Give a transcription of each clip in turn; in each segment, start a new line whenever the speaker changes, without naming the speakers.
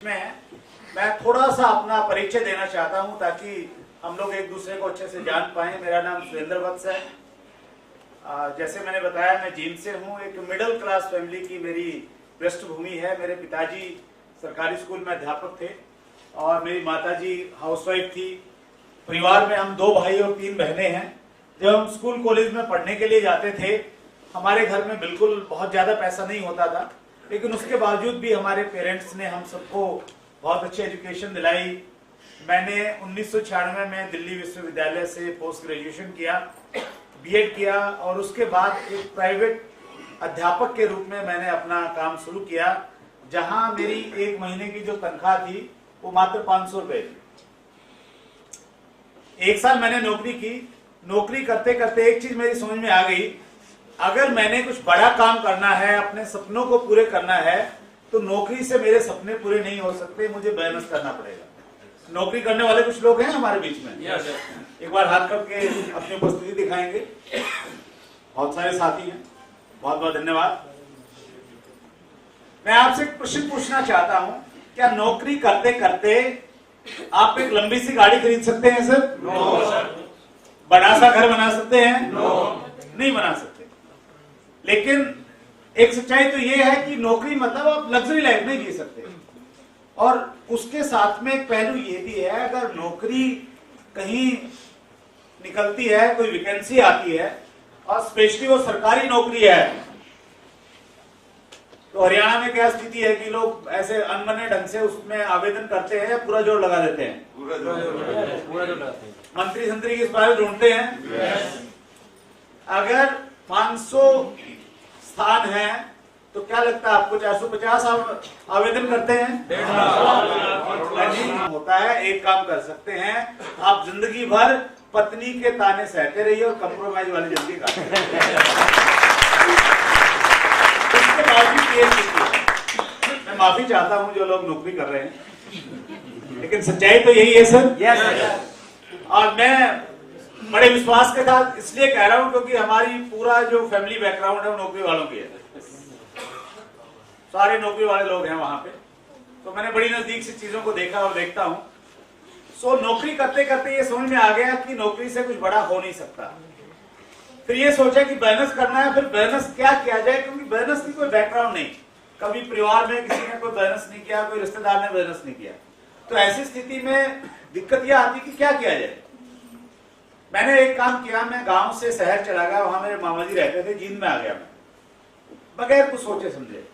में मैं थोड़ा सा अपना परिचय देना चाहता हूं ताकि हम लोग एक दूसरे को अच्छे से जान पाएं। मेरा नाम सुरेंद्र वत्स है। जैसे मैंने बताया, मैं जींद से हूं। एक मिडिल क्लास फैमिली की मेरी पृष्ठभूमि है। मेरे पिताजी सरकारी स्कूल में अध्यापक थे और मेरी माताजी हाउसवाइफ थी। परिवार में हम 2 भाई और 3 बहनें हैं। जब हम स्कूल कॉलेज में पढ़ने के लिए जाते थे, हमारे घर में बिल्कुल बहुत ज्यादा पैसा नहीं होता था, लेकिन उसके बावजूद भी हमारे पेरेंट्स ने हम सबको बहुत अच्छी एजुकेशन दिलाई। मैंने 1996 में दिल्ली विश्वविद्यालय से पोस्ट ग्रेजुएशन किया, बीएड किया और उसके बाद एक प्राइवेट अध्यापक के रूप में मैंने अपना काम शुरू किया, जहां मेरी 1 महीने की जो तनख्वाह थी वो मात्र 500 रुपए थी। 1 साल मैंने नौकरी की। नौकरी करते करते एक चीज मेरी समझ में आ गई, अगर मैंने कुछ बड़ा काम करना है, अपने सपनों को पूरे करना है, तो नौकरी से मेरे सपने पूरे नहीं हो सकते, मुझे मेहनत करना पड़ेगा। नौकरी करने वाले कुछ लोग हैं हमारे बीच में? एक बार हाथ करके अपनी उपस्थिति दिखाएंगे। बहुत सारे साथी हैं, बहुत बहुत धन्यवाद। मैं आपसे एक प्रश्न पूछना चाहता हूं, क्या नौकरी करते करते आप एक लंबी सी गाड़ी खरीद सकते हैं सर? No sir. बड़ा सा घर बना सकते हैं? नो, नहीं बना सकते। लेकिन एक सच्चाई तो यह है कि नौकरी मतलब आप लग्जरी लाइफ नहीं जी सकते। और उसके साथ में एक पहलू ये भी है, अगर नौकरी कहीं निकलती है, कोई वैकेंसी आती है और स्पेशली वो सरकारी नौकरी है, तो हरियाणा में क्या स्थिति है कि लोग ऐसे अनबने ढंग से उसमें आवेदन करते हैं या पूरा जोर लगा देते हैं? पूरा जोर लगाते हैं। मंत्री संतरी किस बारे ढूंढते हैं? अगर 500 स्थान है तो क्या लगता है आपको 450 आवेदन करते हैं? 1.5 होता है। एक काम कर सकते हैं, आप जिंदगी भर पत्नी के ताने सहते रहिए और कंप्रोमाइज वाली जिंदगी काटिए। इसके बावजूद ये मैं माफी चाहता हूं जो लोग नौकरी कर रहे हैं, लेकिन सच्चाई तो यही है सर। यस। और मैं बड़े विश्वास के साथ इसलिए कह रहा हूं क्योंकि हमारी पूरा जो फैमिली बैकग्राउंड है वो नौकरी वालों की है। सारे नौकरी वाले लोग हैं वहां पे, तो मैंने बड़ी नजदीक से चीजों को देखा और देखता हूं। सो नौकरी करते करते ये समझ में आ गया कि नौकरी से कुछ बड़ा हो नहीं सकता। फिर ये सोचा कि बिजनेस करना है। फिर बिजनेस क्या किया जाए, क्योंकि बिजनेस की कोई बैकग्राउंड नहीं, कभी परिवार में किसी ने कोई बिजनेस नहीं किया, कोई रिश्तेदार ने बिजनेस नहीं किया। तो ऐसी स्थिति में दिक्कत यह आती कि क्या किया जाए। मैंने एक काम किया, मैं गांव से शहर चला गया। वहां मेरे मामा जी रहते थे, जींद में आ गया मैं, बगैर कुछ सोचे समझे।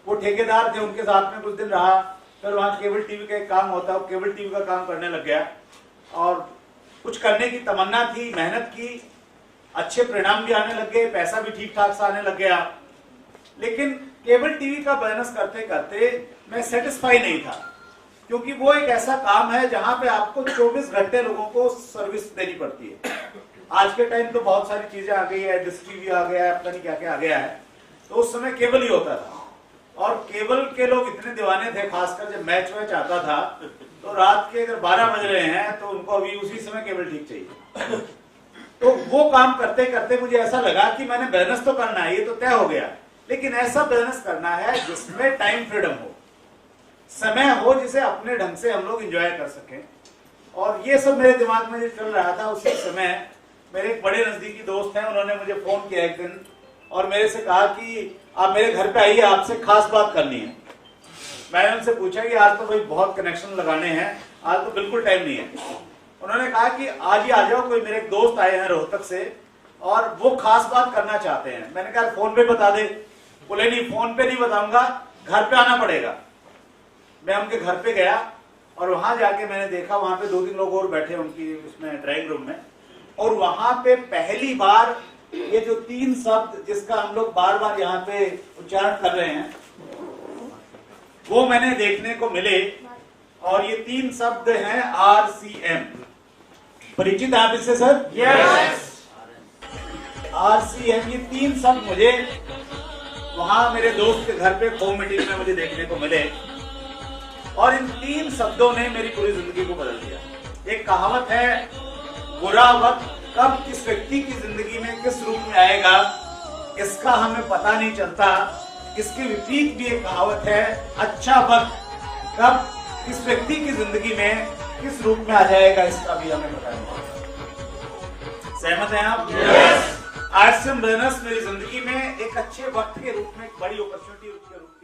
वो ठेकेदार थे, उनके साथ में कुछ दिन रहा। फिर वहां केबल टीवी का एक काम होता है, केबल टीवी का काम करने लग गया और कुछ करने की तमन्ना थी, मेहनत की, अच्छे परिणाम भी आने लग गए, पैसा भी ठीक ठाक सा आने लग गया। लेकिन केबल टीवी का बिजनेस करते करते मैं सेटिस्फाई नहीं था, क्योंकि वो एक ऐसा काम है जहां पे आपको 24 घंटे लोगों को सर्विस देनी पड़ती है। आज के टाइम तो बहुत सारी चीजें आ गई है, डिश टीवी आ गया है, पता नहीं क्या क्या आ गया है। तो उस समय केबल ही होता था और केबल के लोग इतने दीवाने थे, खासकर जब मैच वैच आता था तो रात के अगर 12 बज रहे हैं तो उनको अभी उसी समय केबल ठीक चाहिए। तो वो काम करते करते मुझे ऐसा लगा कि मैंने बिजनेस तो करना है, ये तो तय हो गया, लेकिन ऐसा बिजनेस करना है जिसमें टाइम फ्रीडम हो, समय हो, जिसे अपने ढंग से हम लोग एंजॉय कर सकें। और ये सब मेरे दिमाग में जो चल रहा था, उसी समय मेरे एक बड़े नजदीकी दोस्त हैं, उन्होंने मुझे फोन किया एक दिन और मेरे से कहा कि आप मेरे घर पे आइए, आपसे खास बात करनी है। मैंने उनसे पूछा कि आज तो भाई बहुत कनेक्शन लगाने हैं, आज तो बिल्कुल टाइम नहीं है। उन्होंने कहा कि आज ही आ जाओ, कोई मेरे एक दोस्त आए हैं रोहतक से और वो खास बात करना चाहते हैं। मैंने कहा फोन पे बता दे। बोले नहीं, फोन पे नहीं बताऊंगा, घर पे आना पड़ेगा। मैं उनके घर पे गया और वहां जाके मैंने देखा, वहां पे 2-3 लोग और बैठे उनकी उसमें ड्राइंग रूम में, और वहां पे पहली बार ये जो 3 शब्द जिसका हम लोग बार बार यहाँ पे उच्चारण कर रहे हैं, वो मैंने देखने को मिले। और ये 3 शब्द हैं RCM। परिचित आप इससे सर? यस। RCM, ये 3 शब्द मुझे वहां मेरे दोस्त के घर पे होम मीटिंग में मुझे देखने को मिले और इन 3 शब्दों ने मेरी पूरी जिंदगी को बदल दिया। एक कहावत है, बुरा वक्त कब किस व्यक्ति की जिंदगी में किस रूप में आएगा इसका हमें पता नहीं चलता। इसके विपरीत भी एक कहावत है, अच्छा वक्त कब इस व्यक्ति की जिंदगी में किस रूप में आ जाएगा इसका भी हमें पता नहीं। सहमत हैं आप? आज से बिजनेस मेरी जिंदगी में एक अच्छे वक्त के रूप में, एक बड़ी अपॉर्चुनिटी के रूप में